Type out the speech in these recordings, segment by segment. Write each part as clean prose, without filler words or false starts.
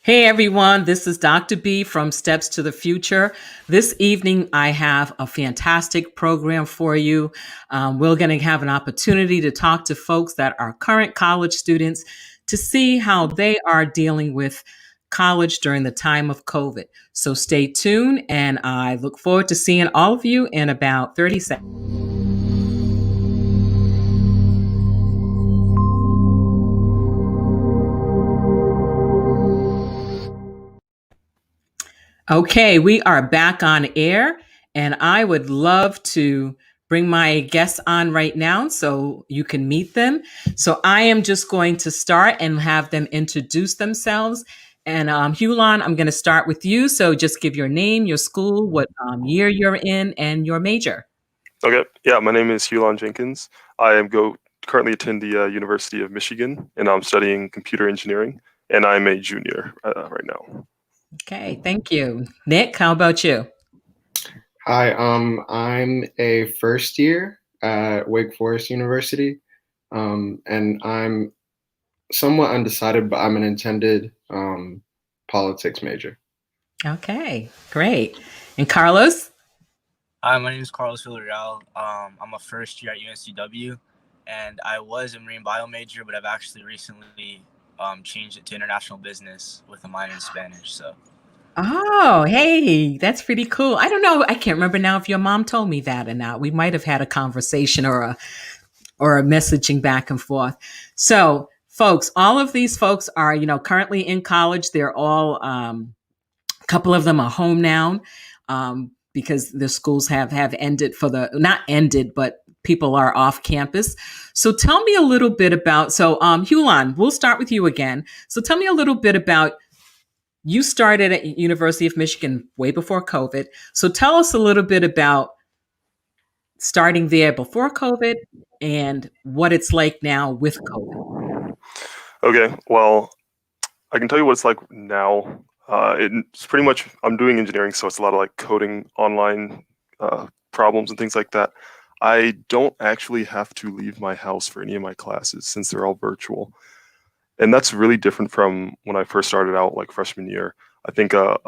Hey everyone, this is Dr. B from Steps to the Future. This evening, I have a fantastic program for you. We're going to have an opportunity to talk to folks that are current college students to see how they are dealing with college during the time of COVID. So stay tuned, and I look forward to seeing all of you in about 30 seconds. Okay, we are back on air, and I would love to bring my guests on right now so you can meet them. So I am just going to start and have them introduce themselves. And Hulon, I'm going to start with you. So just give your name, your school, what year you're in, and your major. Okay. Yeah, my name is Hulon Jenkins. Currently attend the University of Michigan, and I'm studying computer engineering, and I'm a junior right now. Okay, thank you. Nick, how about you? Hi, I'm a first year at Wake Forest University, and I'm somewhat undecided, but I'm an intended politics major. Okay, great. And Carlos? Hi, my name is Carlos Villarreal. I'm a first year at UNC-W, and I was a marine bio major, but I've actually recently changed it to international business with a minor in Spanish. So, Oh, hey, that's pretty cool. I don't know. I can't remember now if your mom told me that or not. We might have had a conversation or a messaging back and forth. So, folks, all of these folks are, currently in college. They're all a couple of them are home now because the schools have ended for the not ended, but people are off campus. So tell me a little bit about Hulon, we'll start with you again. So tell me a little bit about you started at University of Michigan way before COVID. So tell us a little bit about starting there before COVID and what it's like now with COVID. Okay. Well, I can tell you what it's like now. It's pretty much I'm doing engineering, so it's a lot of like coding online problems and things like that. I don't actually have to leave my house for any of my classes since they're all virtual. And that's really different from when I first started out, like freshman year. I think a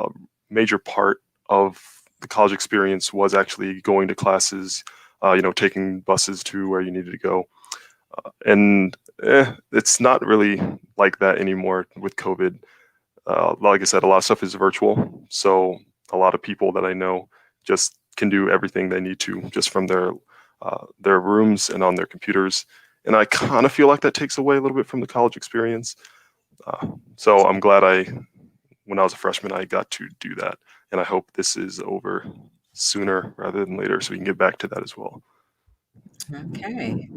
major part of the college experience was actually going to classes, taking buses to where you needed to go. And it's not really like that anymore with COVID. Like I said, a lot of stuff is virtual. So a lot of people that I know just can do everything they need to just from their rooms and on their computers. And I kind of feel like that takes away a little bit from the college experience. So I'm glad when I was a freshman, I got to do that. And I hope this is over sooner rather than later so we can get back to that as well. Okay.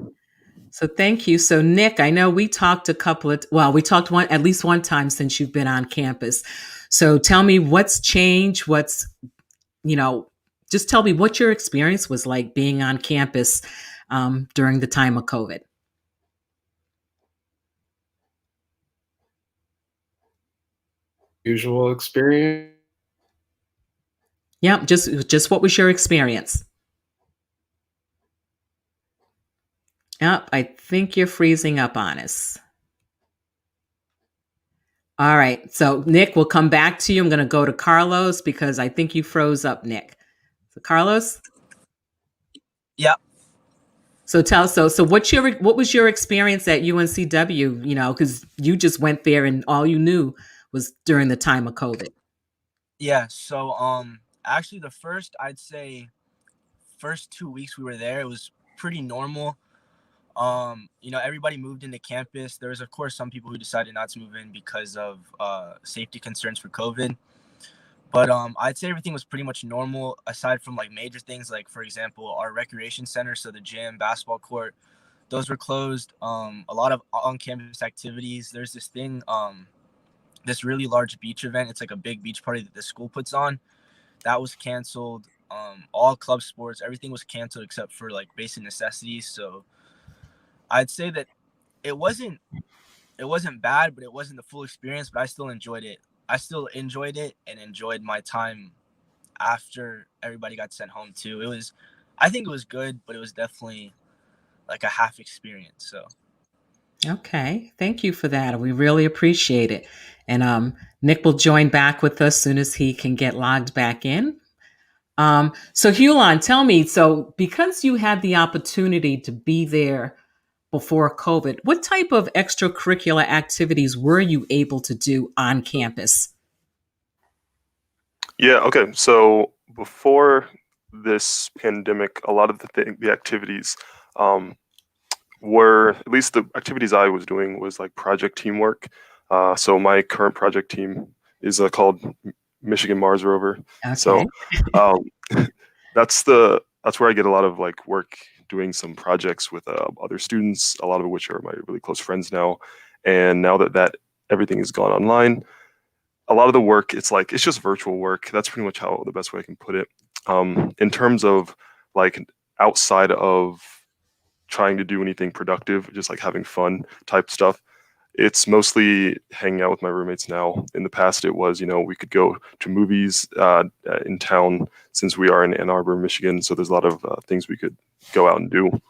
So thank you. So Nick, I know we talked we talked at least one time since you've been on campus. So tell me what's changed, you know, just tell me what your experience was like being on campus during the time of COVID. Usual experience. Yeah, just what was your experience? Yep, I think you're freezing up on us. All right. So Nick, we'll come back to you. I'm going to go to Carlos because I think you froze up, Nick. So Carlos? yeah. So what was your experience at UNCW, because you just went there and all you knew was during the time of COVID. Yeah. So, actually, I'd say, first 2 weeks we were there, it was pretty normal. Everybody moved into campus. There was, of course, some people who decided not to move in because of safety concerns for COVID. But I'd say everything was pretty much normal aside from like major things, like, for example, our recreation center, so the gym, basketball court, those were closed. A lot of on-campus activities. There's this thing, this really large beach event. It's like a big beach party that the school puts on. That was canceled. All club sports, everything was canceled except for like basic necessities. So I'd say that it wasn't bad, but it wasn't the full experience. But I still enjoyed it. And enjoyed my time after everybody got sent home too. I think it was good, but it was definitely like a half experience. So Okay. Thank you for that. We really appreciate it. And Nick will join back with us soon as he can get logged back in. So Hulon, tell me, so because you had the opportunity to be there before COVID, what type of extracurricular activities were you able to do on campus? Yeah, okay. So before this pandemic, a lot of the activities were, at least the activities I was doing was like project teamwork. So my current project team is called Michigan Mars Rover. Okay. So um, that's where I get a lot of like work doing some projects with other students, a lot of which are my really close friends now. And now that everything has gone online, a lot of the work, it's just virtual work. That's pretty much how the best way I can put it. In terms of like outside of trying to do anything productive, just like having fun type stuff, it's mostly hanging out with my roommates now. In the past, it was, we could go to movies in town since we are in Ann Arbor, Michigan. So there's a lot of things we could go out and do.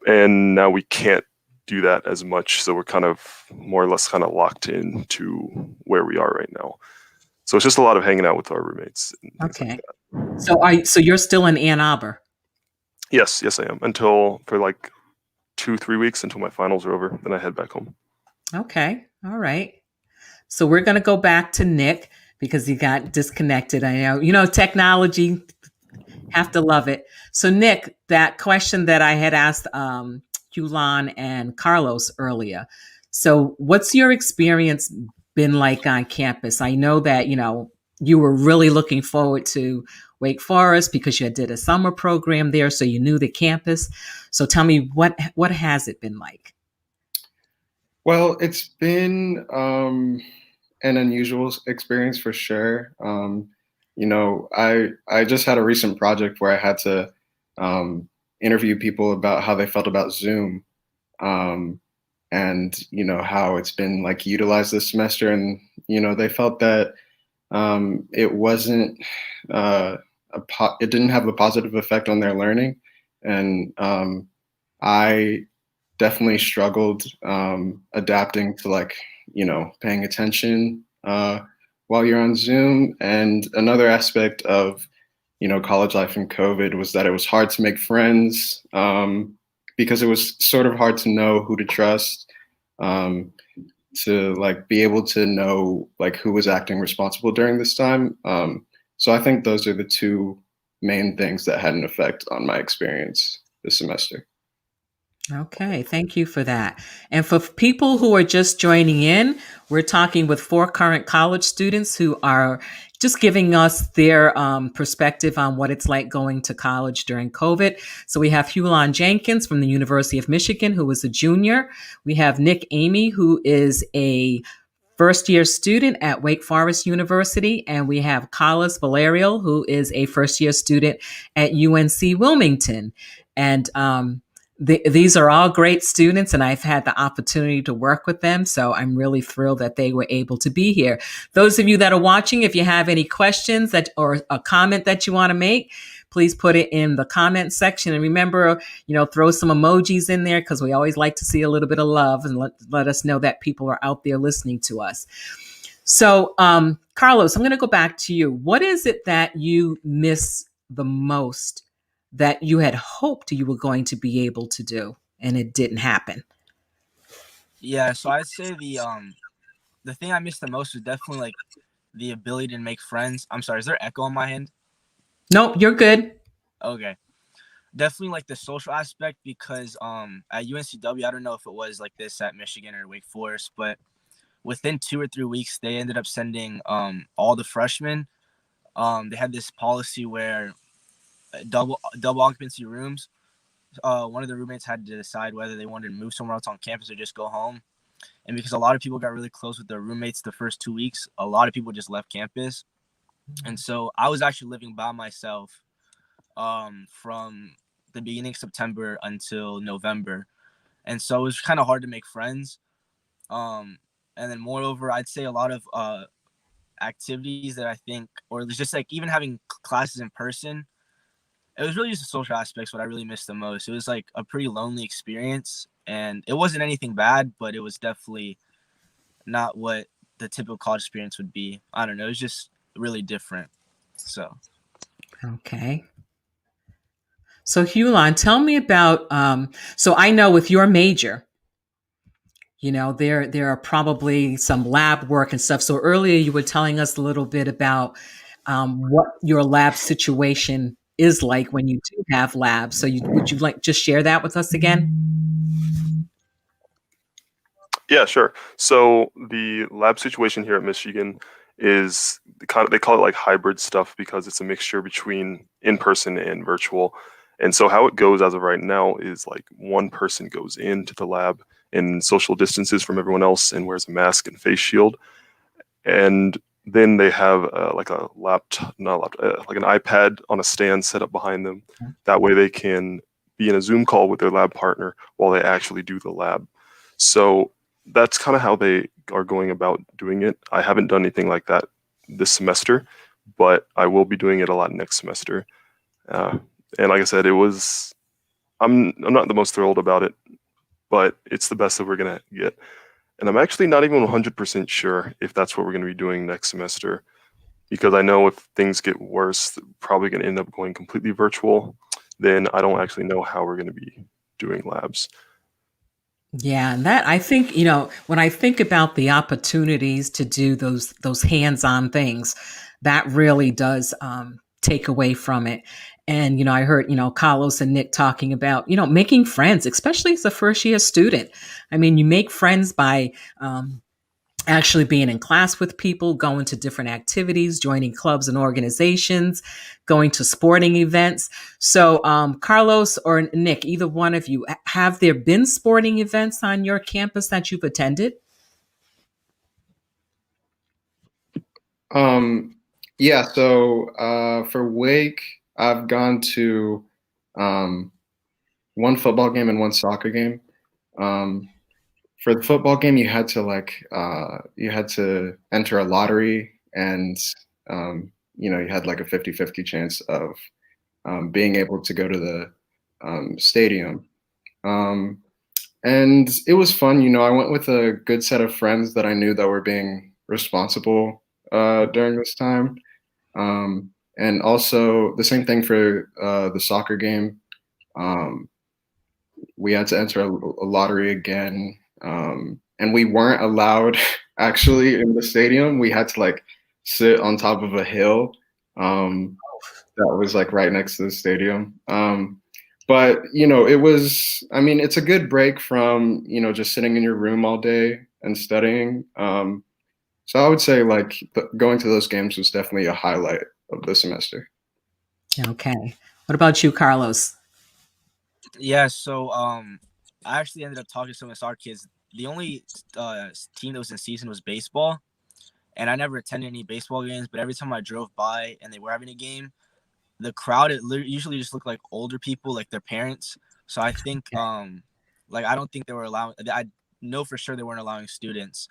And now we can't do that as much. So we're kind of more or less kind of locked into where we are right now. So it's just a lot of hanging out with our roommates. Okay. Like so you're still in Ann Arbor? Yes, I am. For like 2-3 weeks until my finals are over. Then I head back home. Okay. All right. So we're going to go back to Nick because he got disconnected. I know, technology, have to love it. So Nick, that question that I had asked Hulon and Carlos earlier. So what's your experience been like on campus? I know that, you were really looking forward to Wake Forest because you did a summer program there, so you knew the campus. So tell me, what has it been like? Well, it's been an unusual experience for sure. I just had a recent project where I had to interview people about how they felt about Zoom, and how it's been like utilized this semester, and they felt that it wasn't it didn't have a positive effect on their learning, and I definitely struggled adapting to paying attention while you're on Zoom. And another aspect of college life in COVID was that it was hard to make friends because it was sort of hard to know who to trust, to be able to know who was acting responsible during this time. So I think those are the two main things that had an effect on my experience this semester. Okay, thank you for that. And for people who are just joining in, we're talking with 4 current college students who are just giving us their perspective on what it's like going to college during COVID. So we have Hulon Jenkins from the University of Michigan, who is a junior. We have Nick Aime, who is a first-year student at Wake Forest University. And we have Carlos Villarreal, who is a first-year student at UNC-Wilmington. And these are all great students, and I've had the opportunity to work with them. So I'm really thrilled that they were able to be here. Those of you that are watching, if you have any questions or a comment that you want to make, please put it in the comment section. And remember, throw some emojis in there because we always like to see a little bit of love and let us know that people are out there listening to us. So, Carlos, I'm going to go back to you. What is it that you miss the most that you had hoped you were going to be able to do and it didn't happen? Yeah, so I'd say the thing I missed the most was definitely the ability to make friends. I'm sorry, is there echo on my end? Nope, you're good. Okay. Definitely the social aspect, because at UNCW, I don't know if it was like this at Michigan or Wake Forest, but within 2 or 3 weeks they ended up sending all the freshmen. They had this policy where double occupancy rooms. One of the roommates had to decide whether they wanted to move somewhere else on campus or just go home. And because a lot of people got really close with their roommates the first 2 weeks, a lot of people just left campus. And so I was actually living by myself from the beginning of September until November. And so it was kind of hard to make friends. And then moreover, I'd say a lot of activities that I think, or it's just even having classes in person, it was really just the social aspects what I really missed the most. It was a pretty lonely experience, and it wasn't anything bad, but it was definitely not what the typical college experience would be. I don't know. It's just really different. So. Okay. So Hulon, tell me about. So I know with your major, there are probably some lab work and stuff. So earlier you were telling us a little bit about what your lab situation is like when you do have labs. So would you like just share that with us again? Yeah, sure. So the lab situation here at Michigan is they call it like hybrid stuff because it's a mixture between in-person and virtual. And so how it goes as of right now is like one person goes into the lab and social distances from everyone else and wears a mask and face shield. And then they have like a laptop, not a laptop, like an iPad on a stand set up behind them. That way they can be in a Zoom call with their lab partner while they actually do the lab. So that's kind of how they are going about doing it. I haven't done anything like that this semester, but I will be doing it a lot next semester. And like I said, I'm not the most thrilled about it, but it's the best that we're gonna get. And I'm actually not even 100% sure if that's what we're gonna be doing next semester, because I know if things get worse, probably gonna end up going completely virtual. Then I don't actually know how we're gonna be doing labs. Yeah, and that I think, when I think about the opportunities to do those hands-on things, that really does take away from it. And I heard, Carlos and Nick talking about, making friends, especially as a first year student. I mean, you make friends by actually being in class with people, going to different activities, joining clubs and organizations, going to sporting events. So, Carlos or Nick, either one of you, have there been sporting events on your campus that you've attended? Yeah, so for Wake, I've gone to one football game and one soccer game. For the football game, you had to enter a lottery, and you had like a 50-50 chance of being able to go to the stadium. Um, and it was fun. I went with a good set of friends that I knew that were being responsible during this time. And also the same thing for the soccer game. Um, we had to enter a lottery again, and we weren't allowed actually in the stadium. We had to like sit on top of a hill that was like right next to the stadium. But it was. I mean, it's a good break from just sitting in your room all day and studying. So I would say like going to those games was definitely a highlight of the semester. Okay. What about you, Carlos? Yeah, so I actually ended up talking to some of our kids. The only team that was in season was baseball, and I never attended any baseball games. But every time I drove by and they were having a game, the crowd usually just looked like older people, like their parents. So I think like I don't think they were allowing. I know for sure they weren't allowing students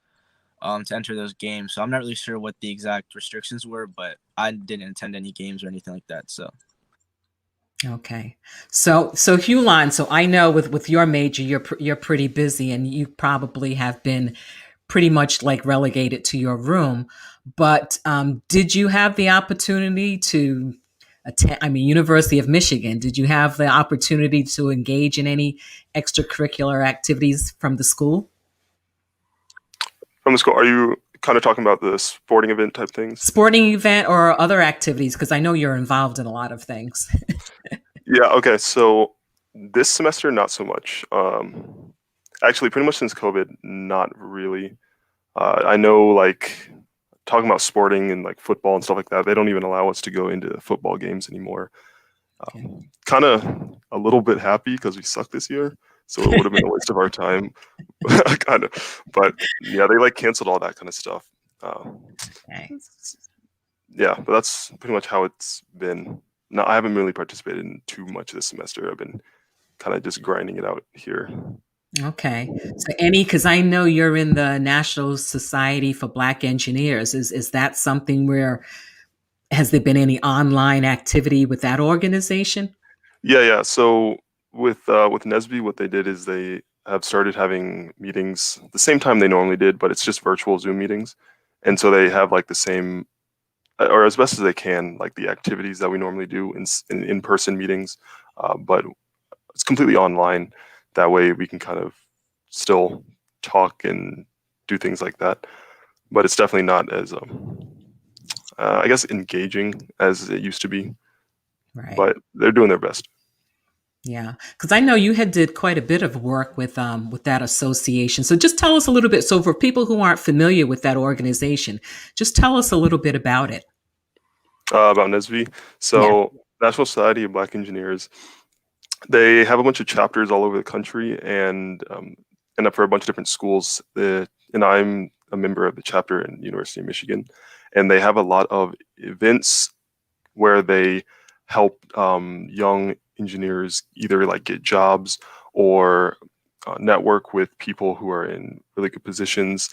to enter those games. So I'm not really sure what the exact restrictions were, but I didn't attend any games or anything like that. So. Okay. So Hulon, so I know with your major, you're pretty busy and you probably have been pretty much like relegated to your room. But did you have the opportunity to attend? I mean, University of Michigan, did you have the opportunity to engage in any extracurricular activities from the school? From the school, are you kind of talking about the sporting event type things? Sporting event or other activities? Because I know you're involved in a lot of things. Yeah, okay. So this semester, not so much. Actually, pretty much since COVID, not really. I know, like, talking about sporting and like football and stuff like that, they don't even allow us to go into football games anymore. Okay. Kind of a little bit happy because we suck this year, so it would have been a waste of our time, kind of. But yeah, they like canceled all that kind of stuff. Okay. Yeah, but that's pretty much how it's been. No, I haven't really participated in too much this semester. I've been kind of just grinding it out here. Okay. So because I know you're in the National Society for Black Engineers, is that something where has there been any online activity with that organization? Yeah. So with Nesby, what they did is they have started having meetings the same time they normally did, but it's just virtual Zoom meetings. and so they have like the same, or as best as they can, like the activities that we normally do in in-person meetings, but it's completely online. That way we can kind of still talk and do things like that, but it's definitely not as I guess engaging as it used to be. Right. But they're doing their best. Yeah, because I know you had did quite a bit of work with that association. So just tell us a little bit. So for people who aren't familiar with that organization, just tell us a little bit about it. About NSV. So National Society of Black Engineers, they have a bunch of chapters all over the country and end up for a bunch of different schools. And I'm a member of the chapter in University of Michigan, and they have a lot of events where they help young engineers either like get jobs or network with people who are in really good positions.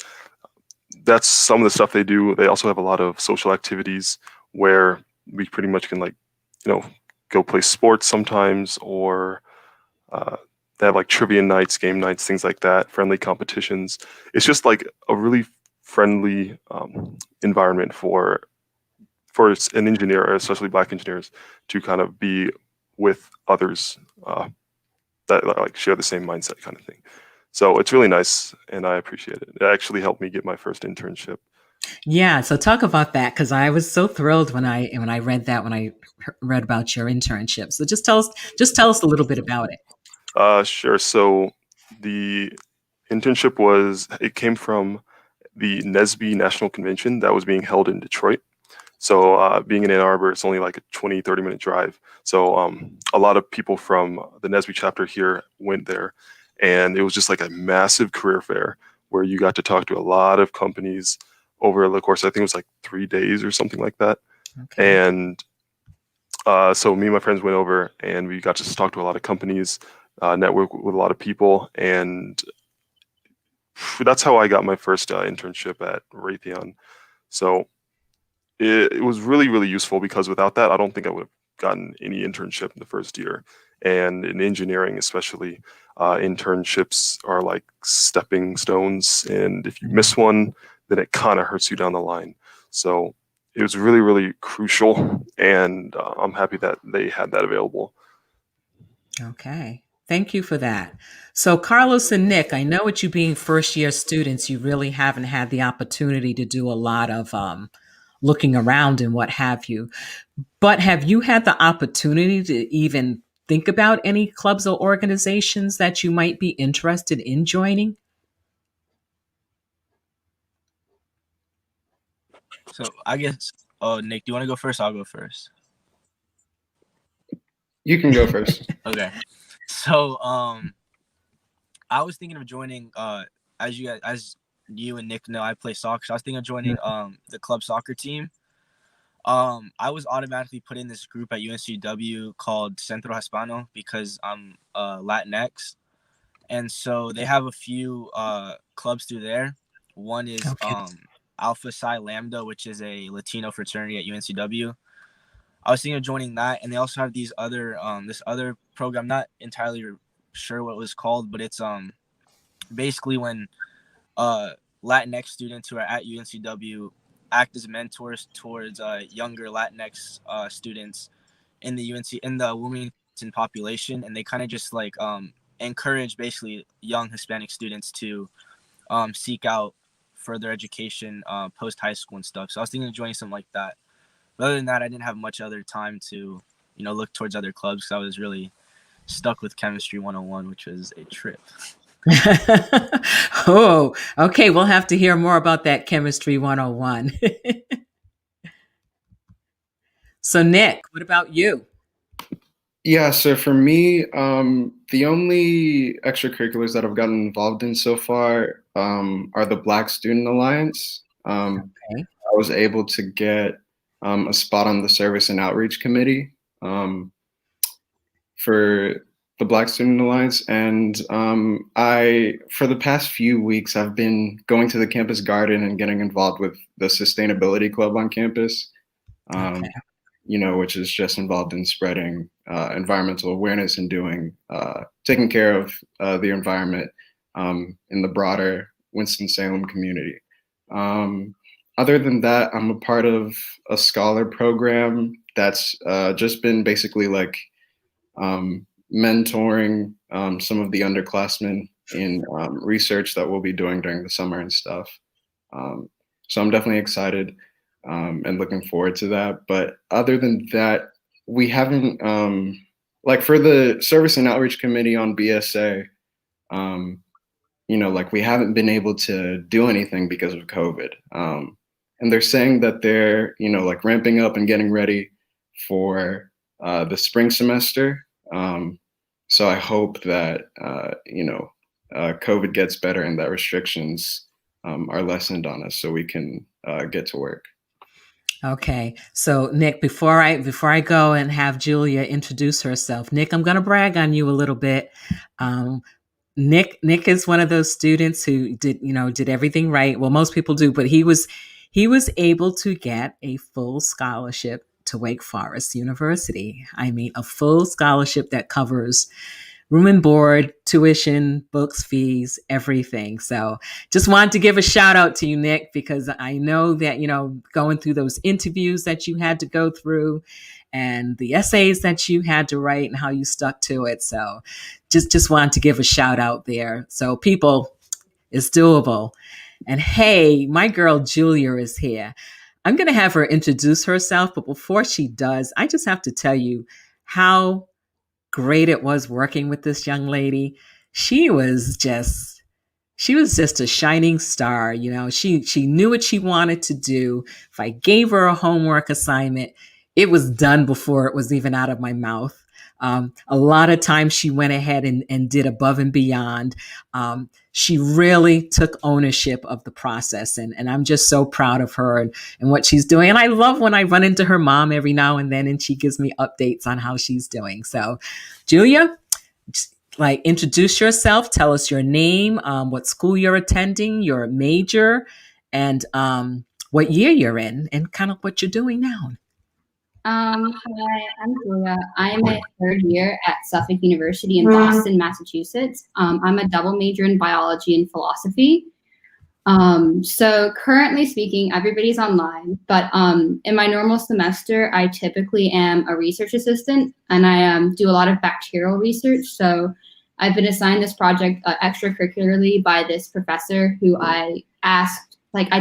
That's some of the stuff they do. They also have a lot of social activities where we pretty much can like, go play sports sometimes, or they have like trivia nights, game nights, things like that, friendly competitions. It's just like a really friendly environment for an engineer, especially Black engineers, to kind of be with others that like share the same mindset, kind of thing. So it's really nice, and I appreciate it. It actually helped me get my first internship. Yeah, so talk about that because I was so thrilled when I read that when I read about your internship. So just tell us a little bit about it. Sure. So the internship came from the NSB National Convention that was being held in Detroit. So being in Ann Arbor, it's only like a 20, 30-minute drive. So a lot of people from the NSB chapter here went there, and it was just like a massive career fair where you got to talk to a lot of companies over the course, I think it was like 3 days or something like that. Okay. And so me and my friends went over, and we got to just talk to a lot of companies, network with a lot of people, and that's how I got my first internship at Raytheon. So it was really, really useful because without that, I don't think I would have gotten any internship in the first year. And in engineering, especially, internships are like stepping stones. And if you miss one, then it kind of hurts you down the line. So it was really, really crucial. And I'm happy that they had that available. Okay. Thank you for that. So, Carlos and Nick, I know with you being first year students, you really haven't had the opportunity to do a lot of looking around and what have you. But have you had the opportunity to even think about any clubs or organizations that you might be interested in joining? So I guess, oh, Nick, do you want to go first? I'll go first. You can go first. Okay. So I was thinking of joining as you and Nick know, I play soccer. So I was thinking of joining the club soccer team. I was automatically put in this group at UNC-W called Centro Hispano because I'm Latinx. And so they have a few clubs through there. One is Okay. Alpha Psi Lambda, which is a Latino fraternity at UNC-W. I was thinking of joining that, and they also have these other this other program. Not entirely sure what it was called, but it's basically when Latinx students who are at UNC-W act as mentors towards younger Latinx students in the Wilmington population, and they kind of just like encourage basically young Hispanic students to seek out further education post high school and stuff. So I was thinking of joining something like that. But other than that, I didn't have much other time to look towards other clubs because I was really stuck with Chemistry 101, which was a trip. Oh, okay. We'll have to hear more about that Chemistry 101. So, Nick, what about you? Yeah, so for me, the only extracurriculars that I've gotten involved in so far are the Black Student Alliance. Okay. I was able to get a spot on the Service and Outreach Committee for the Black Student Alliance, and for the past few weeks, I've been going to the campus garden and getting involved with the Sustainability Club on campus. Okay. Which is just involved in spreading environmental awareness and taking care of the environment in the broader Winston-Salem community. Other than that, I'm a part of a scholar program that's just been basically like mentoring some of the underclassmen in research that we'll be doing during the summer and stuff. So I'm definitely excited and looking forward to that. But other than that, we haven't, like for the Service and Outreach Committee on BSA, like we haven't been able to do anything because of COVID. And they're saying that they're, like ramping up and getting ready for the spring semester. So I hope that, COVID gets better and that restrictions are lessened on us so we can get to work. Okay. So Nick, before I go and have Julia introduce herself, Nick, I'm going to brag on you a little bit. Nick is one of those students who did everything right. Well, most people do, but he was able to get a full scholarship to Wake Forest University. I mean, a full scholarship that covers room and board, tuition, books, fees, everything. So just wanted to give a shout out to you, Nick, because I know that, going through those interviews that you had to go through and the essays that you had to write and how you stuck to it. So just wanted to give a shout out there. So people, it's doable. And hey, my girl Julia is here. I'm going to have her introduce herself, but before she does, I just have to tell you how great it was working with this young lady. She was just a shining star. She knew what she wanted to do. If I gave her a homework assignment, it was done before it was even out of my mouth. A lot of times she went ahead and did above and beyond. She really took ownership of the process. And I'm just so proud of her and what she's doing. And I love when I run into her mom every now and then and she gives me updates on how she's doing. So Julia, introduce yourself, tell us your name, what school you're attending, your major, and what year you're in, and kind of what you're doing now. Hi, I'm Julia. I'm a third year at Suffolk University in Boston, Massachusetts. I'm a double major in biology and philosophy. So currently speaking, everybody's online, but in my normal semester, I typically am a research assistant and I do a lot of bacterial research. So I've been assigned this project extracurricularly by this professor who I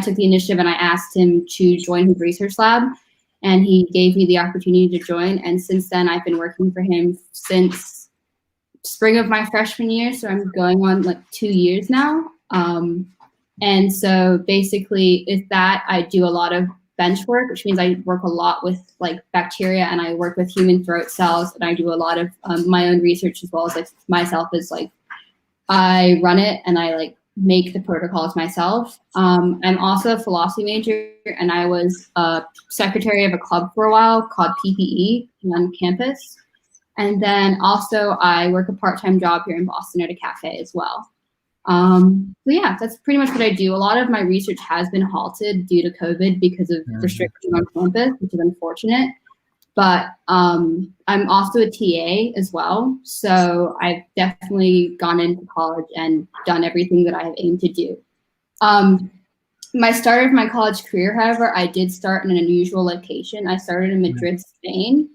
took the initiative and I asked him to join his research lab. And he gave me the opportunity to join. And since then, I've been working for him since spring of my freshman year. So I'm going on 2 years now. And so basically with that, I do a lot of bench work, which means I work a lot with bacteria and I work with human throat cells. And I do a lot of my own research as well as myself is I run it and I make the protocols myself. I'm also a philosophy major and I was a secretary of a club for a while called PPE on campus. And then also I work a part-time job here in Boston at a cafe as well. So yeah, that's pretty much what I do. A lot of my research has been halted due to COVID because of restrictions on campus, which is unfortunate. But I'm also a TA as well. So I've definitely gone into college and done everything that I have aimed to do. My start of my college career, however, I did start in an unusual location. I started in Madrid, Spain,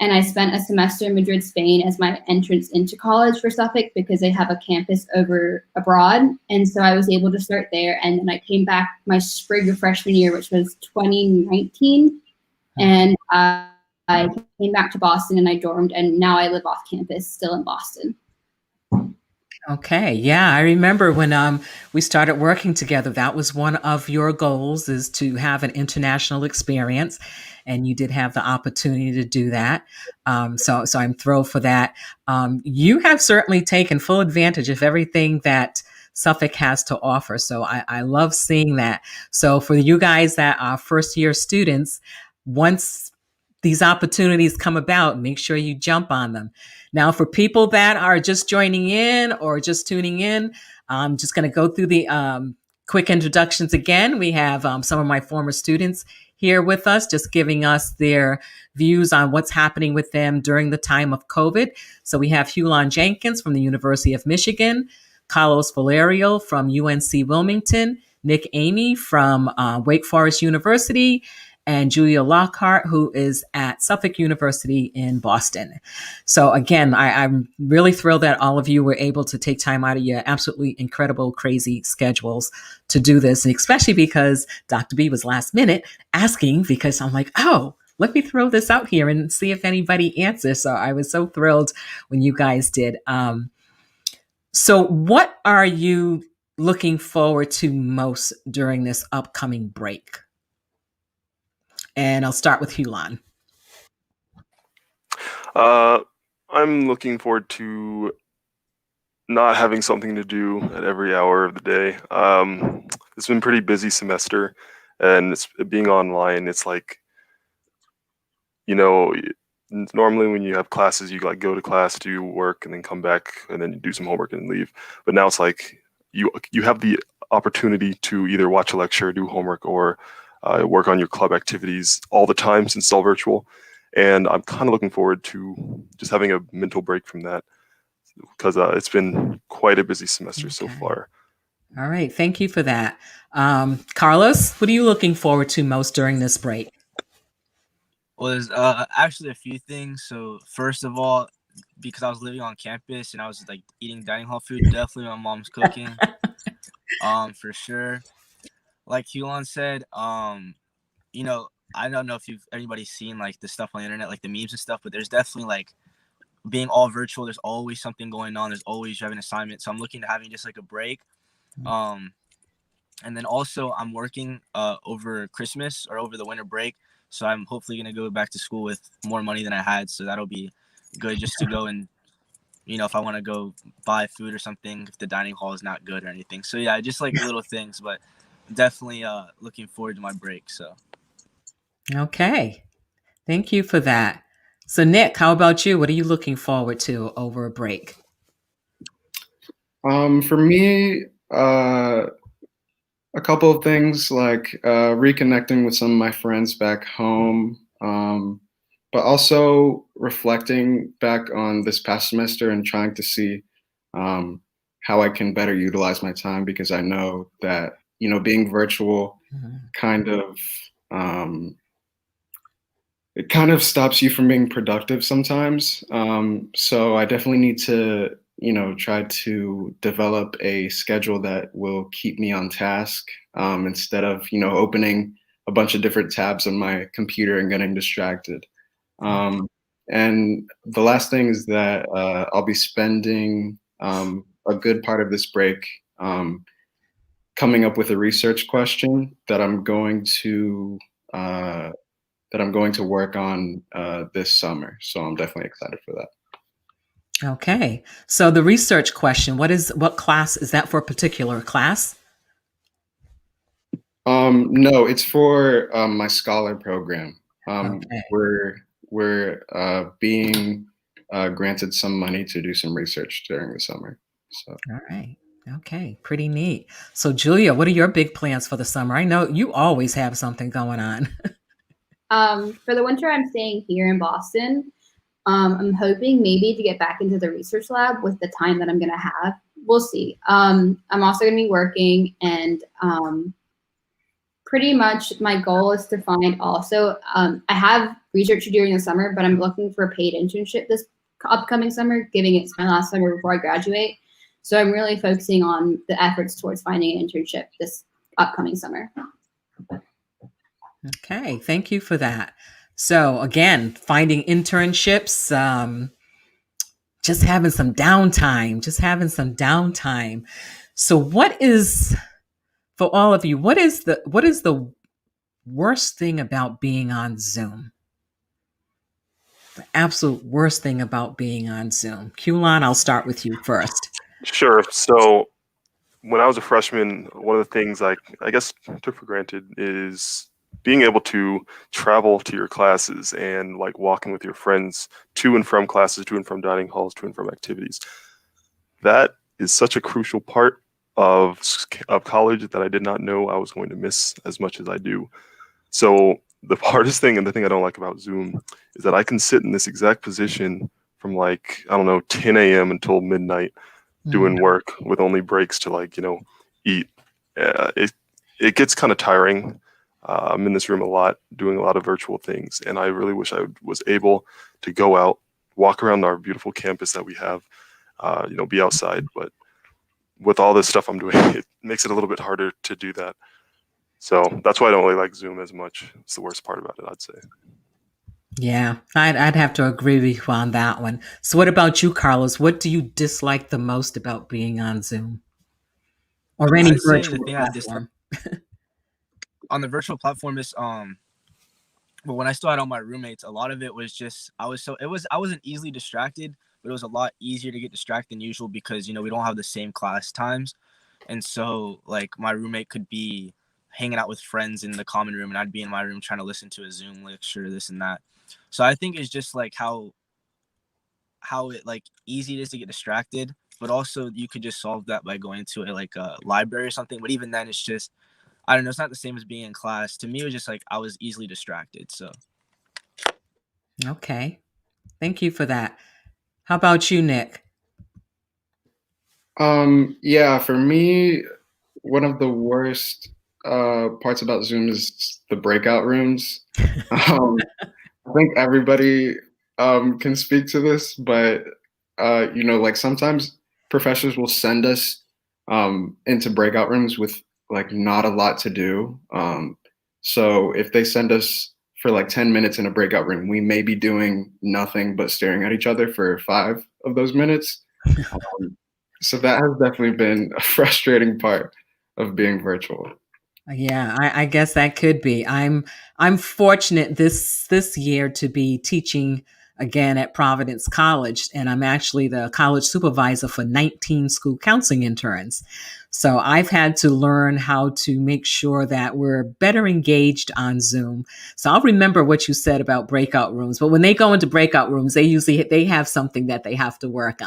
and I spent a semester in Madrid, Spain as my entrance into college for Suffolk because they have a campus abroad. And so I was able to start there. And then I came back my spring of freshman year, which was 2019. And I came back to Boston and I dormed, and now I live off campus, still in Boston. Okay. Yeah. I remember when we started working together, that was one of your goals, is to have an international experience. And you did have the opportunity to do that. So I'm thrilled for that. You have certainly taken full advantage of everything that Suffolk has to offer. So I love seeing that. So for you guys that are first year students, once these opportunities come about, make sure you jump on them. Now, for people that are just joining in or just tuning in, I'm just going to go through the quick introductions again. We have some of my former students here with us, just giving us their views on what's happening with them during the time of COVID. So we have Hulon Jenkins from the University of Michigan, Carlos Villarreal from UNC-Wilmington, Nick Aime from Wake Forest University, and Julia Lockart, who is at Suffolk University in Boston. So again, I'm really thrilled that all of you were able to take time out of your absolutely incredible, crazy schedules to do this, and especially because Dr. B was last minute asking, because I'm like, oh, let me throw this out here and see if anybody answers. So I was so thrilled when you guys did. So what are you looking forward to most during this upcoming break? And I'll start with Hulon. I'm looking forward to not having something to do at every hour of the day. It's been a pretty busy semester, and it's being online. It's like, normally when you have classes, you like go to class, do work, and then come back, and then you do some homework and leave. But now it's like you have the opportunity to either watch a lecture, do homework, or work on your club activities all the time since it's all virtual. And I'm kind of looking forward to just having a mental break from that, because it's been quite a busy semester so far. All right. Thank you for that. Carlos, what are you looking forward to most during this break? Well, there's actually a few things. So first of all, because I was living on campus and I was like eating dining hall food, definitely my mom's cooking. For sure. Like Hulon said, I don't know if anybody's seen like the stuff on the internet, like the memes and stuff, but there's definitely like being all virtual, there's always something going on. There's always you have an assignment. So I'm looking to having just like a break. And then also I'm working over Christmas or over the winter break. So I'm hopefully going to go back to school with more money than I had. So that'll be good just to go and, if I want to go buy food or something, if the dining hall is not good or anything. So yeah, just like little things, but definitely looking forward to my break. So. Okay. Thank you for that. So Nick, how about you? What are you looking forward to over a break? For me, a couple of things like reconnecting with some of my friends back home, but also reflecting back on this past semester and trying to see how I can better utilize my time, because I know that, being virtual it kind of stops you from being productive sometimes. So I definitely need to, try to develop a schedule that will keep me on task instead of, opening a bunch of different tabs on my computer and getting distracted. And the last thing is that I'll be spending a good part of this break coming up with a research question that I'm going to work on this summer. So I'm definitely excited for that. Okay. So the research question, what class is that for, a particular class? No, it's for my scholar program. Okay. We're being granted some money to do some research during the summer. So. All right. Okay. Pretty neat. So Julia, what are your big plans for the summer? I know you always have something going on. For the winter, I'm staying here in Boston. I'm hoping maybe to get back into the research lab with the time that I'm going to have. We'll see. I'm also going to be working, and pretty much my goal is to find also, I have research during the summer, but I'm looking for a paid internship this upcoming summer, giving it's my last summer before I graduate. So I'm really focusing on the efforts towards finding an internship this upcoming summer. Okay, thank you for that. So again, finding internships, just having some downtime. So what is, for all of you, what is the worst thing about being on Zoom? The absolute worst thing about being on Zoom. Hulon, I'll start with you first. Sure. So when I was a freshman, one of the things I guess took for granted is being able to travel to your classes and like walking with your friends to and from classes, to and from dining halls, to and from activities. That is such a crucial part of college that I did not know I was going to miss as much as I do. So the hardest thing, and the thing I don't like about Zoom, is that I can sit in this exact position from 10 a.m. until midnight doing work with only breaks to eat. it gets kind of tiring. I'm in this room a lot, doing a lot of virtual things, and I really wish I was able to go out, walk around our beautiful campus that we have, be outside. But with all this stuff I'm doing, it makes it a little bit harder to do that. So that's why I don't really like Zoom as much. It's the worst part about it, I'd say. Yeah, I'd have to agree with you on that one. So what about you, Carlos? What do you dislike the most about being on Zoom or any I'd say the virtual thing I dislike platform? on the virtual platform is but when I still had all my roommates, a lot of it was just I wasn't easily distracted, but it was a lot easier to get distracted than usual because we don't have the same class times. And so like my roommate could be hanging out with friends in the common room and I'd be in my room trying to listen to a Zoom lecture, this and that. So I think it's just like how it like easy it is to get distracted, but also you could just solve that by going to a library or something. But even then it's just, I don't know, it's not the same as being in class. To me, it was just like I was easily distracted. So Okay. Thank you for that. How about you, Nick? Yeah, for me, one of the worst parts about Zoom is the breakout rooms. I think everybody can speak to this, but like sometimes professors will send us into breakout rooms with like not a lot to do. So if they send us for like 10 minutes in a breakout room, we may be doing nothing but staring at each other for 5 of those minutes. So that has definitely been a frustrating part of being virtual. Yeah, I guess that could be. I'm fortunate this year to be teaching again at Providence College, and I'm actually the college supervisor for 19 school counseling interns. So I've had to learn how to make sure that we're better engaged on Zoom. So I'll remember what you said about breakout rooms, but when they go into breakout rooms, they have something that they have to work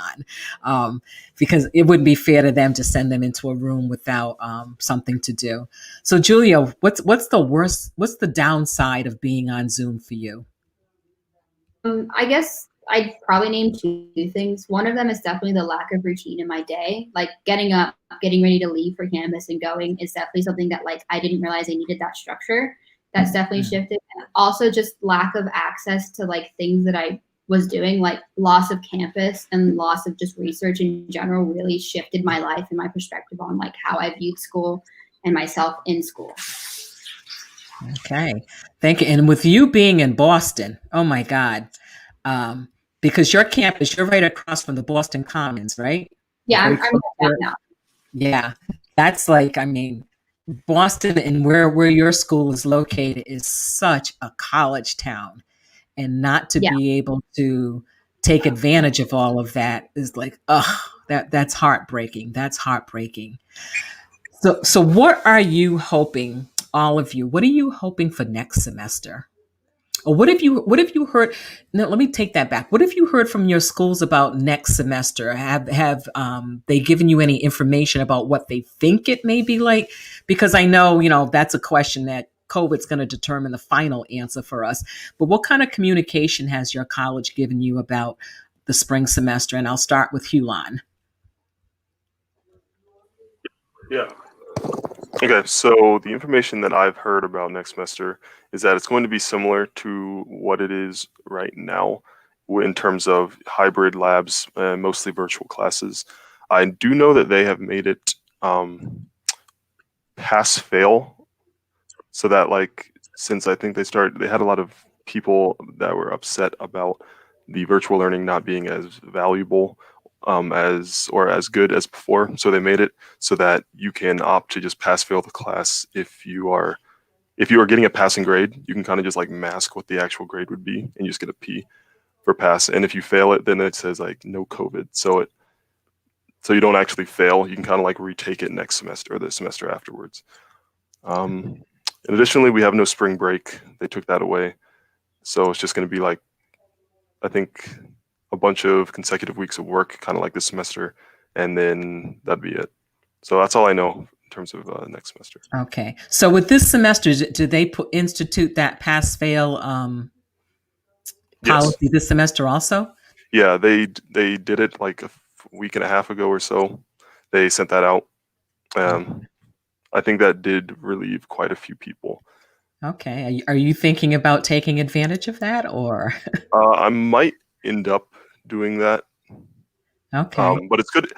on, because it wouldn't be fair to them to send them into a room without something to do. So Julia, what's the downside of being on Zoom for you? I guess I'd probably name two things. One of them is definitely the lack of routine in my day. Like getting up, getting ready to leave for campus and going is definitely something that like I didn't realize I needed that structure. That's definitely shifted. And also just lack of access to like things that I was doing, like loss of campus and loss of just research in general really shifted my life and my perspective on like how I viewed school and myself in school. Okay, thank you. And with you being in Boston, oh my God, because your campus, you're right across from the Boston Commons, right? Yeah, Very I'm close back to it. now. Yeah, that's like, I mean, Boston and where your school is located is such a college town, and not to Yeah. be able to take advantage of all of that is like, that's heartbreaking. That's heartbreaking. So what are you hoping, all of you? What are you hoping for next semester? Or what have you heard? No, let me take that back. What have you heard from your schools about next semester? Have they given you any information about what they think it may be like? Because I know, that's a question that COVID's going to determine the final answer for us. But what kind of communication has your college given you about the spring semester? And I'll start with Hulon. Yeah. Okay, so the information that I've heard about next semester is that it's going to be similar to what it is right now in terms of hybrid labs and mostly virtual classes. I do know that they have made it pass fail, so that like since I think they had a lot of people that were upset about the virtual learning not being as valuable as good as before. So they made it so that you can opt to just pass fail the class. If you are getting a passing grade, you can kind of just like mask what the actual grade would be and you just get a P for pass. And if you fail it, then it says like no COVID. So you don't actually fail. You can kind of like retake it next semester or the semester afterwards. And additionally, we have no spring break. They took that away. So it's just going to be like, I think, a bunch of consecutive weeks of work, kind of like this semester, and then that'd be it. So that's all I know in terms of next semester. Okay. So with this semester, do they institute that pass fail policy this semester also? Yeah, they did it like a week and a half ago or so. They sent that out. I think that did relieve quite a few people. Okay. Are you thinking about taking advantage of that or? I might end up doing that, Okay. but it's good.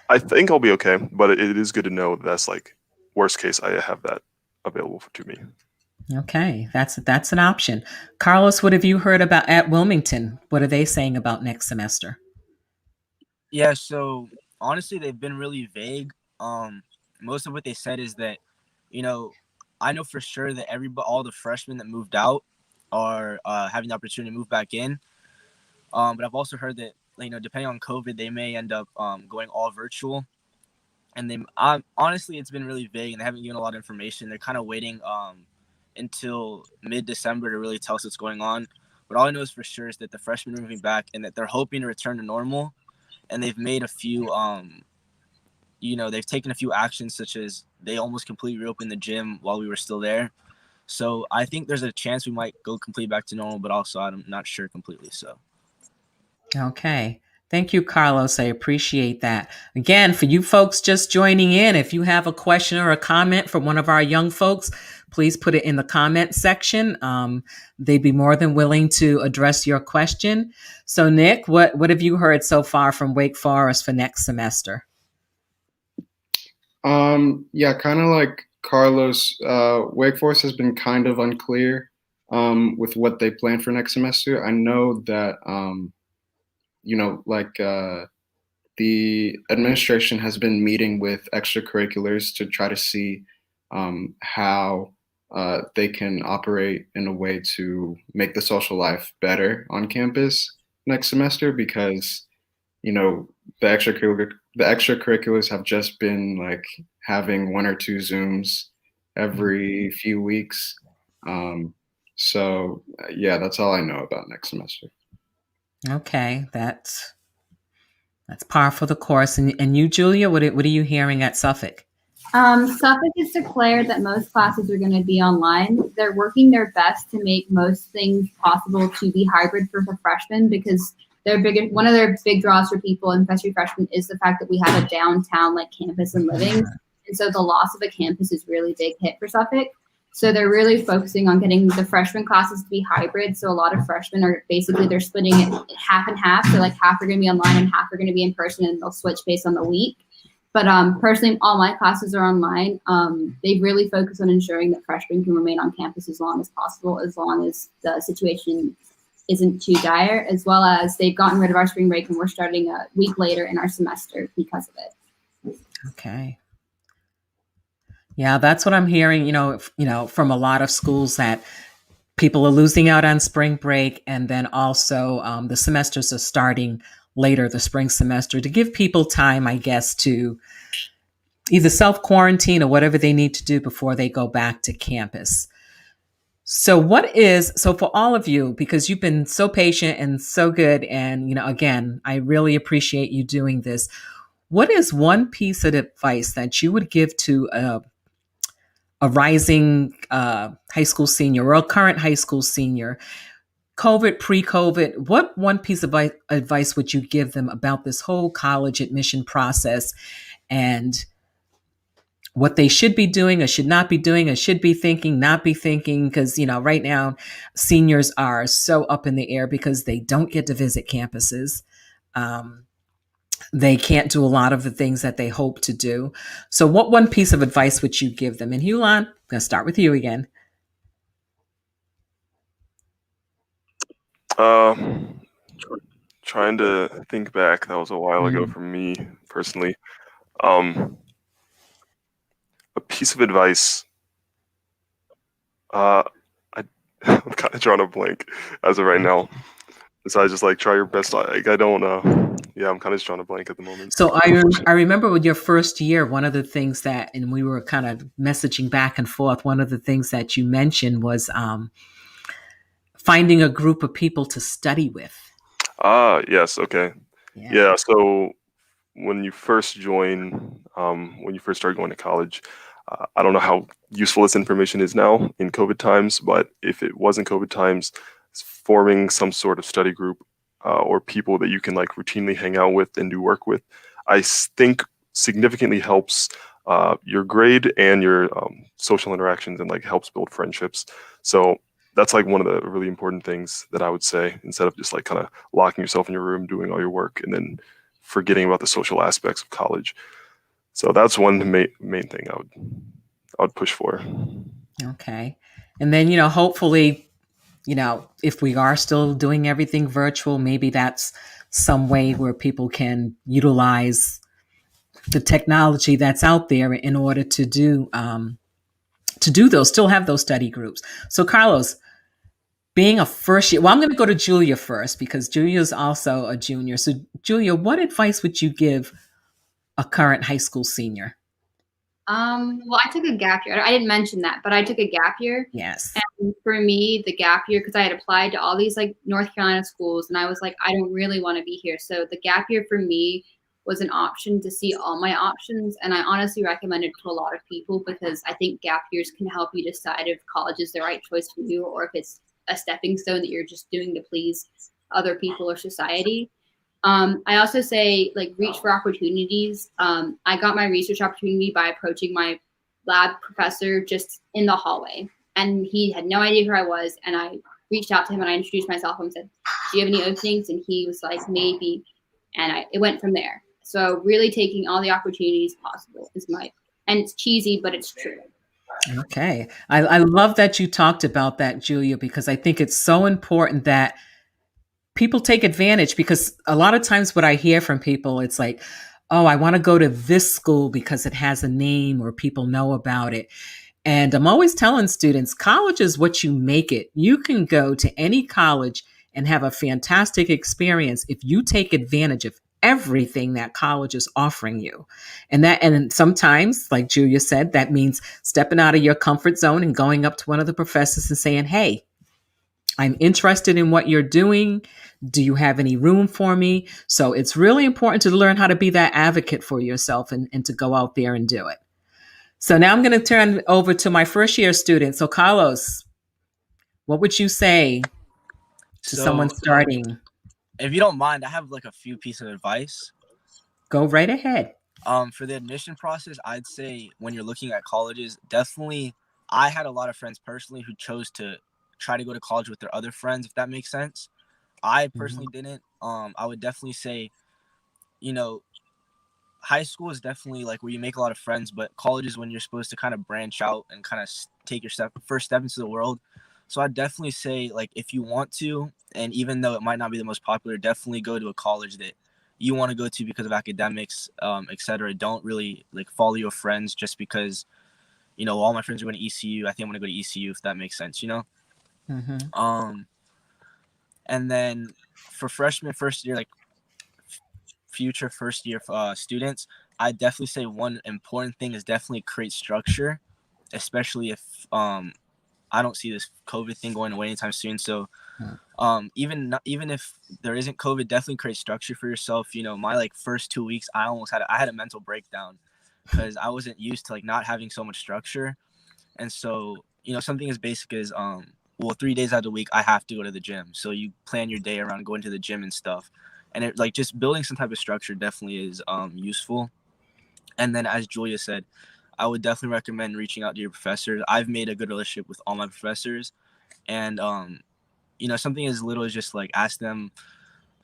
I think I'll be okay, but it is good to know that's like worst case. I have that available to me. Okay. That's an option. Carlos, what have you heard about at Wilmington? What are they saying about next semester? Yeah, so honestly, they've been really vague. Most of what they said is that, I know for sure that all the freshmen that moved out are having the opportunity to move back in. But I've also heard that, depending on COVID, they may end up going all virtual. And honestly, it's been really vague, and they haven't given a lot of information. They're kind of waiting until mid-December to really tell us what's going on. But all I know is for sure is that the freshmen are moving back, and that they're hoping to return to normal. And they've made a few, they've taken a few actions, such as they almost completely reopened the gym while we were still there. So I think there's a chance we might go completely back to normal, but also I'm not sure completely. So. Okay. Thank you, Carlos. I appreciate that. Again, for you folks just joining in, if you have a question or a comment from one of our young folks, please put it in the comment section. They'd be more than willing to address your question. So, Nick, what have you heard so far from Wake Forest for next semester? Yeah, kind of like Carlos, Wake Forest has been kind of unclear with what they plan for next semester. I know that the administration has been meeting with extracurriculars to try to see how they can operate in a way to make the social life better on campus next semester, because the extracurriculars have just been like having 1 or 2 Zooms every few weeks. So yeah, that's all I know about next semester. Okay, that's par for the course. And you, Julia, what are you hearing at Suffolk? Suffolk has declared that most classes are going to be online. They're working their best to make most things possible to be hybrid for the freshmen, because one of their big draws for people, and especially freshmen, is the fact that we have a downtown like campus and living. And so the loss of a campus is really big hit for Suffolk. So they're really focusing on getting the freshman classes to be hybrid. So a lot of freshmen are they're splitting it half and half. So like half are going to be online and half are going to be in person, and they'll switch based on the week. But personally, all my classes are online. They really focus on ensuring that freshmen can remain on campus as long as possible, as long as the situation isn't too dire, as well as they've gotten rid of our spring break and we're starting a week later in our semester because of it. Okay. Yeah, that's what I'm hearing, from a lot of schools, that people are losing out on spring break. And then also the semesters are starting later, the spring semester, to give people time, I guess, to either self-quarantine or whatever they need to do before they go back to campus. So for all of you, because you've been so patient and so good, and, again, I really appreciate you doing this. What is one piece of advice that you would give to a rising high school senior or a current high school senior, COVID, pre-COVID? What one piece of advice would you give them about this whole college admission process, and what they should be doing or should not be doing, or should be thinking, not be thinking? Because, right now seniors are so up in the air because they don't get to visit campuses. They can't do a lot of the things that they hope to do. So what one piece of advice would you give them? And Hulon, I'm going to start with you again. Trying to think back. That was a while ago for me personally. A piece of advice. I'm kind of drawing a blank as of right now. So I just try your best. I'm kind of just drawing a blank at the moment. So I remember with your first year, one of the things that, and we were kind of messaging back and forth, one of the things that you mentioned was finding a group of people to study with. Yes. Okay. Yeah. So when you first join, when you first start going to college, I don't know how useful this information is now in COVID times, but if it wasn't COVID times, forming some sort of study group or people that you can routinely hang out with and do work with, I think significantly helps your grade and your social interactions, and like helps build friendships. So that's like one of the really important things that I would say, instead of just like kind of locking yourself in your room doing all your work and then forgetting about the social aspects of college. So that's one main thing I would push for. Okay. And then, hopefully, if we are still doing everything virtual, maybe that's some way where people can utilize the technology that's out there in order to do those, still have those study groups. So, Carlos, being a first year, well, I'm going to go to Julia first because Julia's also a junior. So, Julia, what advice would you give a current high school senior? Well, I took a gap year. I didn't mention that, but I took a gap year. Yes. And for me, the gap year, because I had applied to all these like North Carolina schools, and I was like, I don't really want to be here. So the gap year for me was an option to see all my options. And I honestly recommend it to a lot of people because I think gap years can help you decide if college is the right choice for you or if it's a stepping stone that you're just doing to please other people or society. I also say like reach for opportunities. I got my research opportunity by approaching my lab professor just in the hallway, and he had no idea who I was. And I reached out to him and I introduced myself and said, "Do you have any openings?" And he was like, "Maybe," and it went from there. So really taking all the opportunities possible is and it's cheesy, but it's true. Okay. I love that you talked about that, Julia, because I think it's so important that people take advantage, because a lot of times what I hear from people, it's like, oh, I want to go to this school because it has a name or people know about it. And I'm always telling students, college is what you make it. You can go to any college and have a fantastic experience if you take advantage of everything that college is offering you. And sometimes, like Julia said, that means stepping out of your comfort zone and going up to one of the professors and saying, "Hey, I'm interested in what you're doing. Do you have any room for me?" So it's really important to learn how to be that advocate for yourself and to go out there and do it. So now I'm going to turn over to my first year student. So Carlos, what would you say to someone starting? If you don't mind, I have like a few pieces of advice. Go right ahead. For the admission process, I'd say when you're looking at colleges, definitely, I had a lot of friends personally who chose to try to go to college with their other friends, if that makes sense. I personally didn't. I would definitely say, high school is definitely like where you make a lot of friends, but college is when you're supposed to kind of branch out and kind of take your first step into the world. So I'd definitely say, like, if you want to, and even though it might not be the most popular, definitely go to a college that you want to go to because of academics, etc. Don't really like follow your friends just because, all my friends are going to ECU. I think I'm going to go to ECU, if that makes sense, And then for freshman, first year, like future first year students, I definitely say one important thing is definitely create structure, especially if I don't see this COVID thing going away anytime soon. So even if there isn't COVID, definitely create structure for yourself. My like first 2 weeks, I had a mental breakdown because I wasn't used to like not having so much structure. And so, something as basic as 3 days out of the week, I have to go to the gym. So you plan your day around going to the gym and stuff. And it like just building some type of structure definitely is useful. And then as Julia said, I would definitely recommend reaching out to your professors. I've made a good relationship with all my professors. And, something as little as just like ask them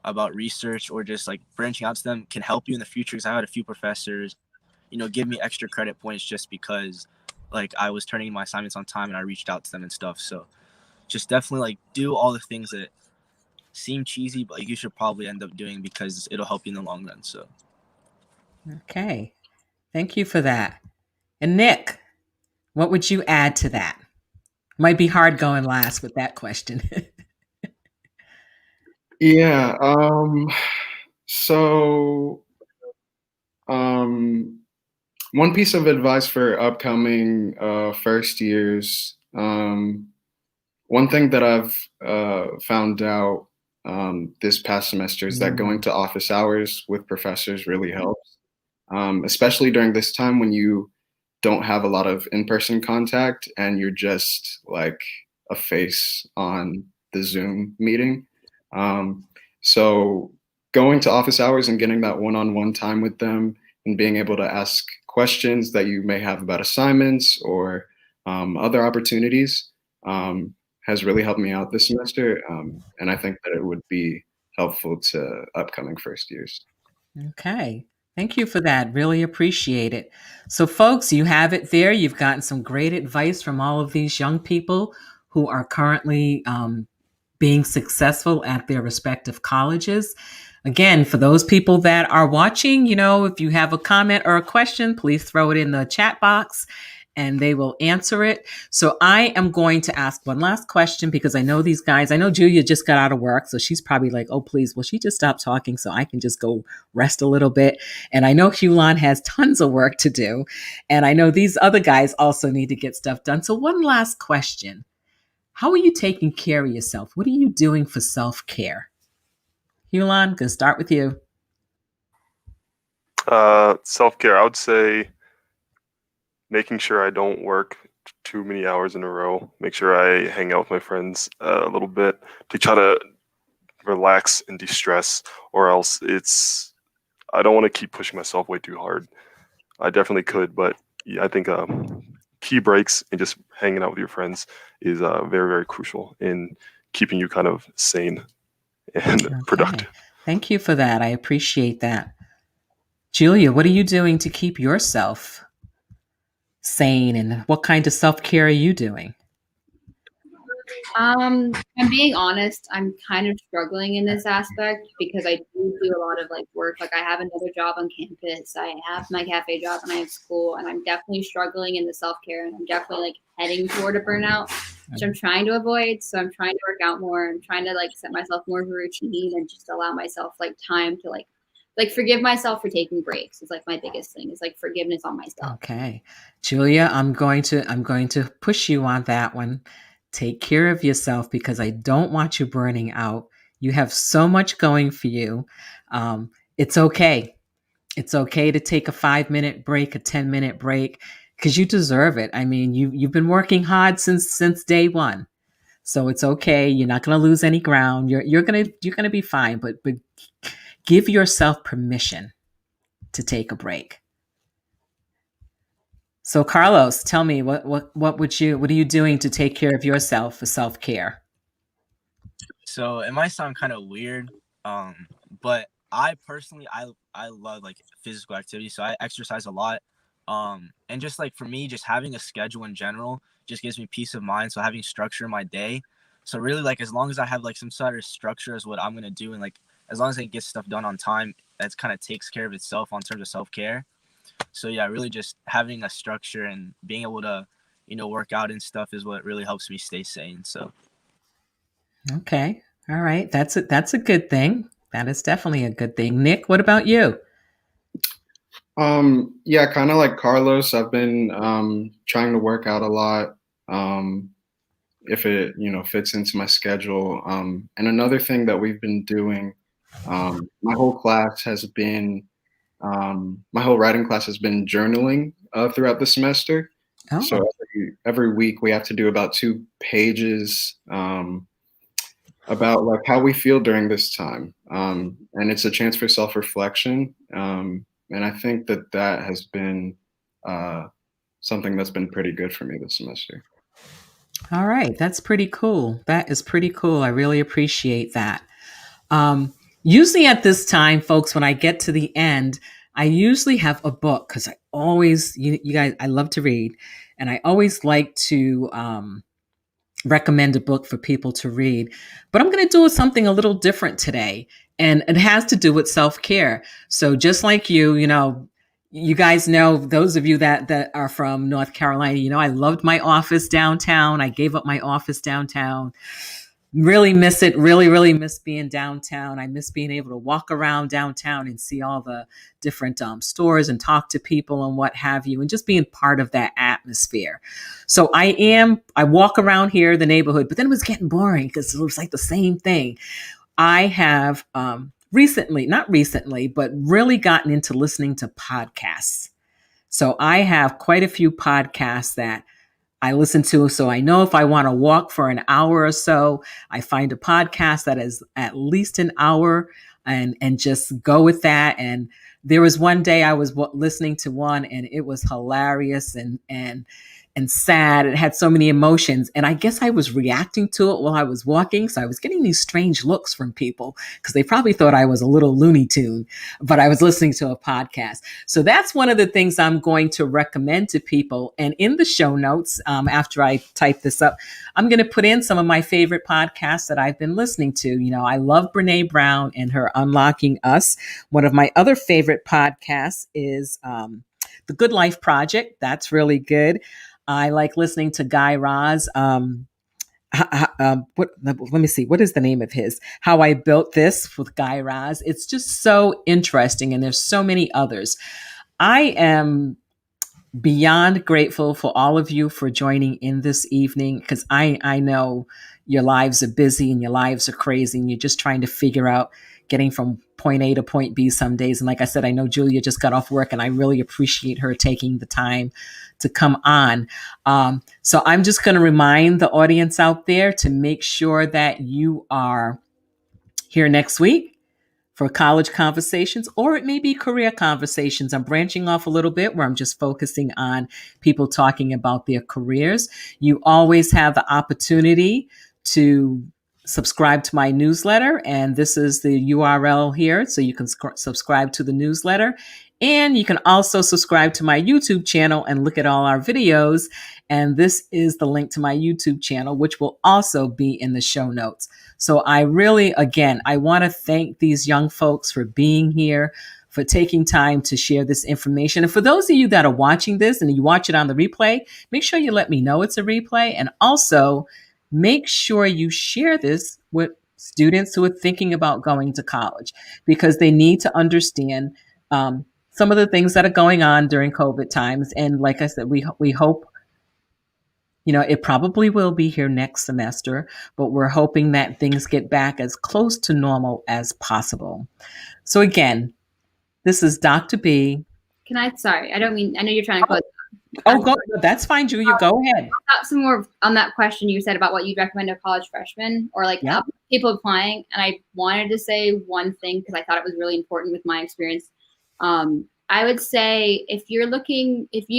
about research or just like branching out to them can help you in the future. Because I had a few professors, give me extra credit points just because like I was turning in my assignments on time and I reached out to them and stuff. So just definitely like do all the things that seem cheesy, but you should probably end up doing because it'll help you in the long run. So. Okay. Thank you for that. And Nick, what would you add to that? Might be hard going last with that question. Yeah. So, one piece of advice for upcoming first years. One thing that I've found out this past semester is that going to office hours with professors really helps, especially during this time when you don't have a lot of in-person contact and you're just like a face on the Zoom meeting. So going to office hours and getting that one-on-one time with them and being able to ask questions that you may have about assignments or other opportunities has really helped me out this semester. And I think that it would be helpful to upcoming first years. Okay. Thank you for that. Really appreciate it. So, folks, you have it there. You've gotten some great advice from all of these young people who are currently being successful at their respective colleges. Again, for those people that are watching, if you have a comment or a question, please throw it in the chat box and they will answer it. So I am going to ask one last question because I know these guys, I know Julia just got out of work. So she's probably like, oh, please, will she just stop talking so I can just go rest a little bit? And I know Hulon has tons of work to do. And I know these other guys also need to get stuff done. So one last question. How are you taking care of yourself? What are you doing for self-care? Hulon, going to start with you. Self-care, I would say making sure I don't work too many hours in a row. Make sure I hang out with my friends a little bit to try to relax and de-stress, or else I don't want to keep pushing myself way too hard. I definitely could, but I think key breaks and just hanging out with your friends is very, very crucial in keeping you kind of sane and productive. Thank you for that. I appreciate that. Julia, what are you doing to keep yourself sane, and what kind of self-care are you doing? I'm being honest, I'm kind of struggling in this aspect because I do a lot of work. I have another job on campus, I have my cafe job, and I have school, and I'm definitely struggling in the self-care, and I'm definitely heading toward a burnout, which I'm trying to avoid. So I'm trying to work out more. I'm trying to set myself more of a routine and just allow myself time to forgive myself for taking breaks. It's my biggest thing is forgiveness on myself. Okay. Julia, I'm going to push you on that one. Take care of yourself because I don't want you burning out. You have so much going for you. It's okay. It's okay to take a 5-minute break, a 10-minute break, because you deserve it. I mean, you've been working hard since day one. So it's okay. You're not going to lose any ground. You're going to be fine, but give yourself permission to take a break. So Carlos, tell me what are you doing to take care of yourself for self-care? So it might sound kind of weird, but I personally I love physical activity, so I exercise a lot. And just for me, just having a schedule in general just gives me peace of mind. So having structure in my day. So really as long as I have some sort of structure as what I'm gonna do, and as long as I get stuff done on time, that's kind of takes care of itself on terms of self-care. So yeah, really just having a structure and being able to, work out and stuff is what really helps me stay sane. So. Okay. All right. That's a good thing. That is definitely a good thing. Nick, what about you? Yeah, kind of like Carlos, I've been trying to work out a lot. If it, fits into my schedule. And another thing that we've been doing, my whole writing class has been journaling throughout the semester. Oh. So every week we have to do about 2 pages about how we feel during this time. And it's a chance for self-reflection. And I think that has been something that's been pretty good for me this semester. All right. That's pretty cool. That is pretty cool. I really appreciate that. Usually at this time, folks, when I get to the end, I usually have a book because I always, you guys, I love to read, and I always like to recommend a book for people to read. But I'm going to do something a little different today, and it has to do with self-care. So just like you guys know, those of you that are from North Carolina, I loved my office downtown. I gave up my office downtown. Really miss it. Really, really miss being downtown. I miss being able to walk around downtown and see all the different stores and talk to people and what have you, and just being part of that atmosphere. So I walk around here, the neighborhood, but then it was getting boring because it was the same thing. I have not recently, but really gotten into listening to podcasts. So I have quite a few podcasts that I listen to. So I know if I want to walk for an hour or so, I find a podcast that is at least an hour and just go with that. And there was one day I was listening to one, and it was hilarious and sad. It had so many emotions. And I guess I was reacting to it while I was walking. So I was getting these strange looks from people because they probably thought I was a little Looney Tune, but I was listening to a podcast. So that's one of the things I'm going to recommend to people. And in the show notes, after I type this up, I'm going to put in some of my favorite podcasts that I've been listening to. You know, I love Brene Brown and her Unlocking Us. One of my other favorite podcasts is The Good Life Project. That's really good. I like listening to Guy Raz. Let me see. What is the name of his? How I Built This with Guy Raz. It's just so interesting, and there's so many others. I am beyond grateful for all of you for joining in this evening, because I know your lives are busy and your lives are crazy, and you're just trying to figure out getting from point A to point B some days. And like I said, I know Julia just got off work, and I really appreciate her taking the time to come on. So I'm just going to remind the audience out there to make sure that you are here next week for college conversations, or it may be career conversations. I'm branching off a little bit where I'm just focusing on people talking about their careers. You always have the opportunity to subscribe to my newsletter, and this is the URL here, so you can subscribe to the newsletter. And you can also subscribe to my YouTube channel and look at all our videos. And this is the link to my YouTube channel, which will also be in the show notes. So I really, again, I want to thank these young folks for being here, for taking time to share this information. And for those of you that are watching this and you watch it on the replay, make sure you let me know it's a replay. And also make sure you share this with students who are thinking about going to college, because they need to understand some of the things that are going on during COVID times. And like I said, we hope, you know, it probably will be here next semester, but we're hoping that things get back as close to normal as possible. So again, this is Dr. B. Sorry, I don't mean, I know you're trying to close. Go. That's fine, Julia. Go ahead. Some more on that question you said about what you'd recommend to college freshmen or like people applying. And I wanted to say one thing because I thought it was really important with my experience. I would say if you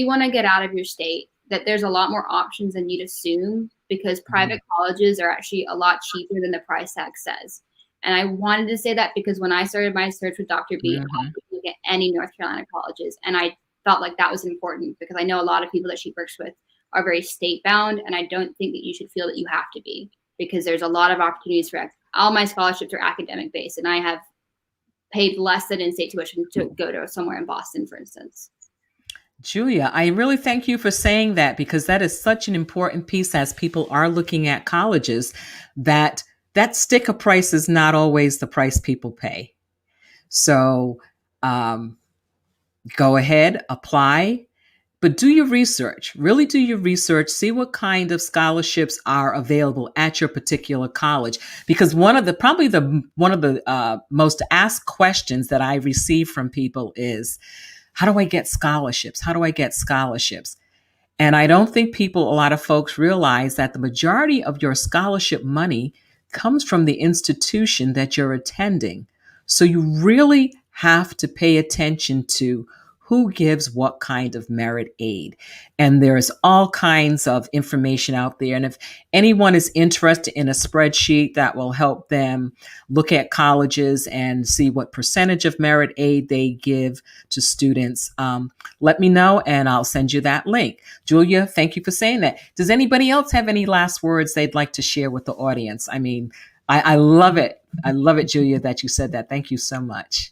want to get out of your state, that there's a lot more options than you'd assume, because private colleges are actually a lot cheaper than the price tag says. And I wanted to say that because when I started my search with Dr. B, I didn't look at any North Carolina colleges. And I felt like that was important because I know a lot of people that she works with are very state bound. And I don't think that you should feel that you have to be, because there's a lot of opportunities for all my scholarships are academic based. And I have paid less than in-state tuition to go to somewhere in Boston, for instance. Julia, I really thank you for saying that, because that is such an important piece as people are looking at colleges, that sticker price is not always the price people pay. So go ahead, apply, but do your research. Really do your research. See what kind of scholarships are available at your particular college. Because one of the most asked questions that I receive from people is, how do I get scholarships? How do I get scholarships? And I don't think a lot of folks realize that the majority of your scholarship money comes from the institution that you're attending. So you really have to pay attention to who gives what kind of merit aid. And there's all kinds of information out there. And if anyone is interested in a spreadsheet that will help them look at colleges and see what percentage of merit aid they give to students, let me know and I'll send you that link. Julia, thank you for saying that. Does anybody else have any last words they'd like to share with the audience? I mean, I love it. I love it, Julia, that you said that. Thank you so much.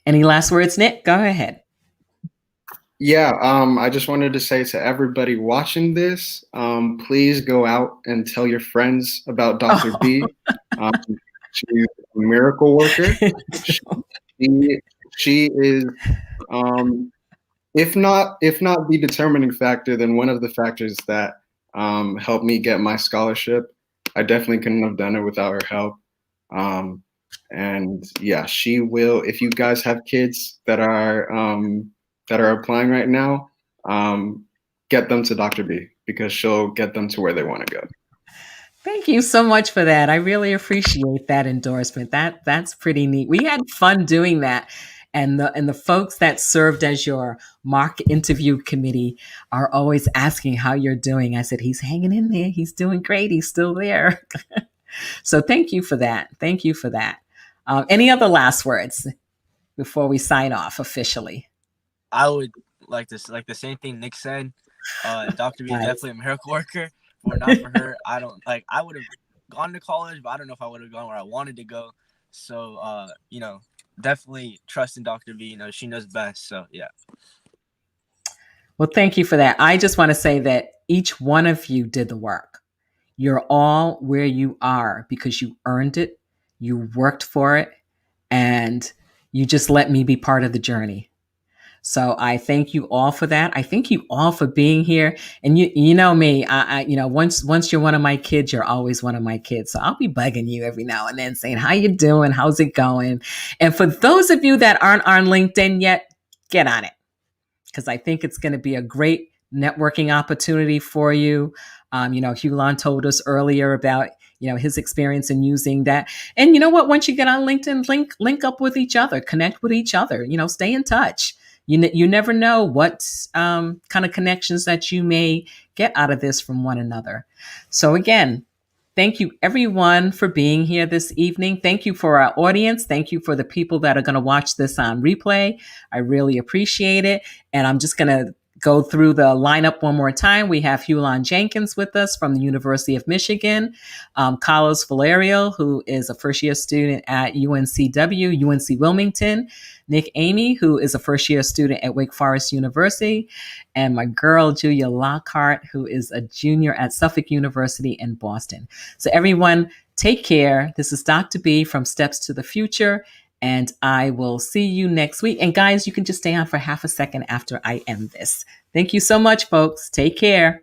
Any last words, Nick? Go ahead. Yeah, I just wanted to say to everybody watching this, please go out and tell your friends about Dr. B. She's a miracle worker. She is, if not the determining factor, then one of the factors that helped me get my scholarship. I definitely couldn't have done it without her help. And yeah, she will. If you guys have kids that are applying right now, get them to Dr. B, because she'll get them to where they want to go. Thank you so much for that. I really appreciate that endorsement. That's pretty neat. We had fun doing that. And the folks that served as your mock interview committee are always asking how you're doing. I said, he's hanging in there. He's doing great. He's still there. So thank you for that. Thank you for that. Any other last words before we sign off officially? I would like the same thing Nick said. Dr. B is Nice. definitely a miracle worker. If not for her, I would have gone to college, but I don't know if I would have gone where I wanted to go. So, definitely trust in Dr. B. She knows best. So, yeah. Well, thank you for that. I just want to say that each one of you did the work. You're all where you are because you earned it, you worked for it, and you just let me be part of the journey. So I thank you all for that. I thank you all for being here. And you know me, I once you're one of my kids, you're always one of my kids. So I'll be bugging you every now and then saying, how you doing? How's it going? And for those of you that aren't on LinkedIn yet, get on it, because I think it's going to be a great networking opportunity for you. Hulon told us earlier about, his experience in using that. And you know what? Once you get on LinkedIn, link up with each other, connect with each other, stay in touch. You never know what kind of connections that you may get out of this from one another. So again, thank you everyone for being here this evening. Thank you for our audience. Thank you for the people that are going to watch this on replay. I really appreciate it. And I'm just going to go through the lineup one more time. We have Hulon Jenkins with us from the University of Michigan, Carlos Villarreal, who is a first-year student at UNCW, UNC-Wilmington, Nick Aime, who is a first-year student at Wake Forest University, and my girl, Julia Lockart, who is a junior at Suffolk University in Boston. So everyone, take care. This is Dr. B from Steps to the Future, and I will see you next week. And guys, you can just stay on for half a second after I end this. Thank you so much, folks. Take care.